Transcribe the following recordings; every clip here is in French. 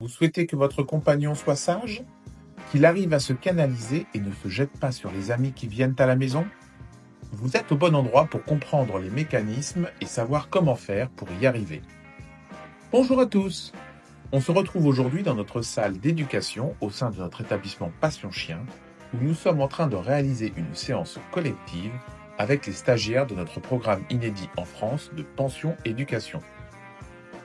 Vous souhaitez que votre compagnon soit sage? Qu'il arrive à se canaliser et ne se jette pas sur les amis qui viennent à la maison? Vous êtes au bon endroit pour comprendre les mécanismes et savoir comment faire pour y arriver. Bonjour à tous! On se retrouve aujourd'hui dans notre salle d'éducation au sein de notre établissement Passion Chien, où nous sommes en train de réaliser une séance collective avec les stagiaires de notre programme inédit en France de Pension Éducation.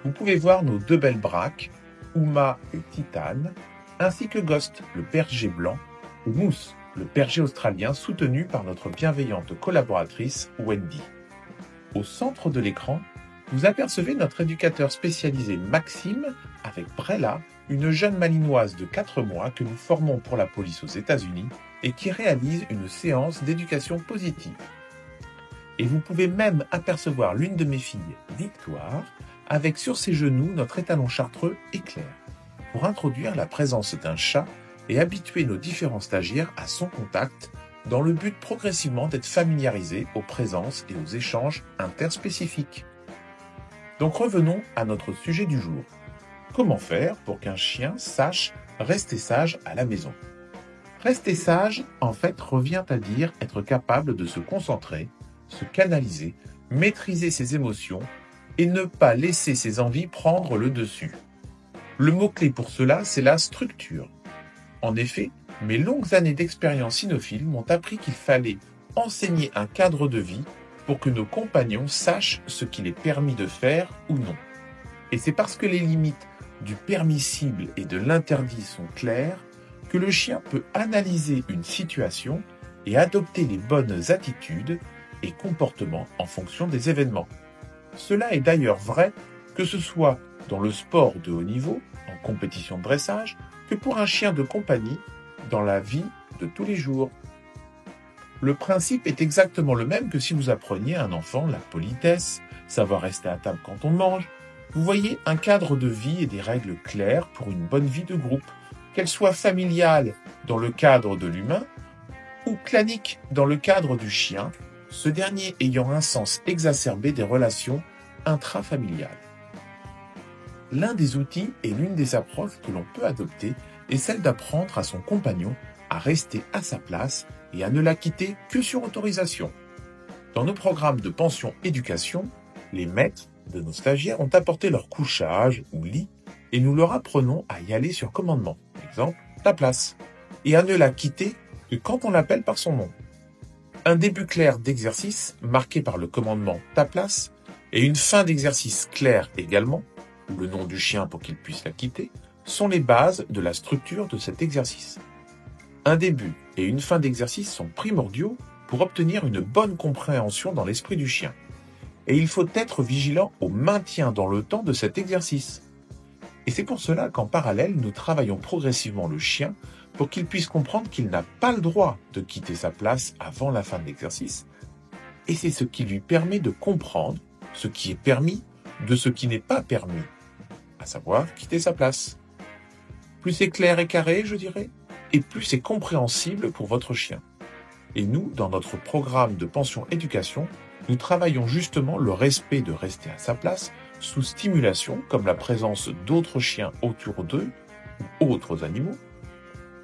Vous pouvez voir nos deux belles braques, Uma et Titane, ainsi que Ghost, le berger blanc, ou Mousse, le berger australien soutenu par notre bienveillante collaboratrice Wendy. Au centre de l'écran, vous apercevez notre éducateur spécialisé Maxime avec Brella, une jeune malinoise de 4 mois que nous formons pour la police aux États-Unis et qui réalise une séance d'éducation positive. Et vous pouvez même apercevoir l'une de mes filles, Victoire, avec sur ses genoux notre étalon chartreux Éclair, pour introduire la présence d'un chat et habituer nos différents stagiaires à son contact dans le but progressivement d'être familiarisés aux présences et aux échanges interspécifiques. Donc revenons à notre sujet du jour. Comment faire pour qu'un chien sache rester sage à la maison? Rester sage, en fait, revient à dire être capable de se concentrer, se canaliser, maîtriser ses émotions et ne pas laisser ses envies prendre le dessus. Le mot-clé pour cela, c'est la structure. En effet, mes longues années d'expérience cynophile m'ont appris qu'il fallait enseigner un cadre de vie pour que nos compagnons sachent ce qu'il est permis de faire ou non. Et c'est parce que les limites du permissible et de l'interdit sont claires que le chien peut analyser une situation et adopter les bonnes attitudes et comportements en fonction des événements. Cela est d'ailleurs vrai que ce soit dans le sport de haut niveau, en compétition de dressage, que pour un chien de compagnie dans la vie de tous les jours. Le principe est exactement le même que si vous appreniez à un enfant la politesse, savoir rester à table quand on mange. Vous voyez un cadre de vie et des règles claires pour une bonne vie de groupe, qu'elle soit familiale dans le cadre de l'humain ou clanique dans le cadre du chien, ce dernier ayant un sens exacerbé des relations intrafamiliales. L'un des outils et l'une des approches que l'on peut adopter est celle d'apprendre à son compagnon à rester à sa place et à ne la quitter que sur autorisation. Dans nos programmes de pension éducation, les maîtres de nos stagiaires ont apporté leur couchage ou lit et nous leur apprenons à y aller sur commandement, par exemple ta place, et à ne la quitter que quand on l'appelle par son nom. Un début clair d'exercice marqué par le commandement ta place et une fin d'exercice claire également, ou le nom du chien pour qu'il puisse la quitter, sont les bases de la structure de cet exercice. Un début et une fin d'exercice sont primordiaux pour obtenir une bonne compréhension dans l'esprit du chien. Et il faut être vigilant au maintien dans le temps de cet exercice. Et c'est pour cela qu'en parallèle, nous travaillons progressivement le chien pour qu'il puisse comprendre qu'il n'a pas le droit de quitter sa place avant la fin de l'exercice. Et c'est ce qui lui permet de comprendre ce qui est permis de ce qui n'est pas permis, à savoir quitter sa place. Plus c'est clair et carré, je dirais, et plus c'est compréhensible pour votre chien. Et nous, dans notre programme de pension éducation, nous travaillons justement le respect de rester à sa place sous stimulation comme la présence d'autres chiens autour d'eux ou autres animaux.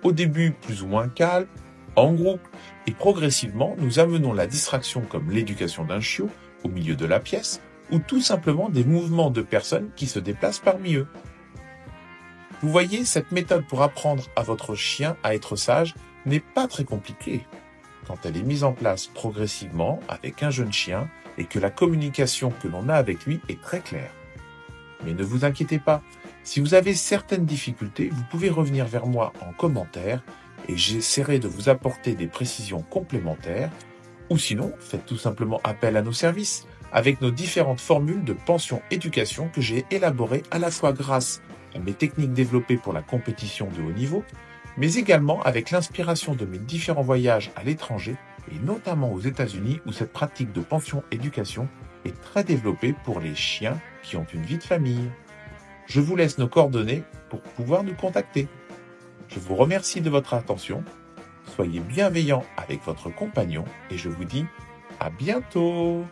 Au début plus ou moins calme, en groupe, et progressivement nous amenons la distraction comme l'éducation d'un chiot au milieu de la pièce ou tout simplement des mouvements de personnes qui se déplacent parmi eux. Vous voyez, cette méthode pour apprendre à votre chien à être sage n'est pas très compliquée quand elle est mise en place progressivement avec un jeune chien et que la communication que l'on a avec lui est très claire. Mais ne vous inquiétez pas, si vous avez certaines difficultés, vous pouvez revenir vers moi en commentaire et j'essaierai de vous apporter des précisions complémentaires ou sinon, faites tout simplement appel à nos services avec nos différentes formules de pension éducation que j'ai élaborées à la fois grâce à mes techniques développées pour la compétition de haut niveau, mais également avec l'inspiration de mes différents voyages à l'étranger et notamment aux États-Unis où cette pratique de pension éducation est très développée pour les chiens qui ont une vie de famille. Je vous laisse nos coordonnées pour pouvoir nous contacter. Je vous remercie de votre attention. Soyez bienveillants avec votre compagnon et je vous dis à bientôt.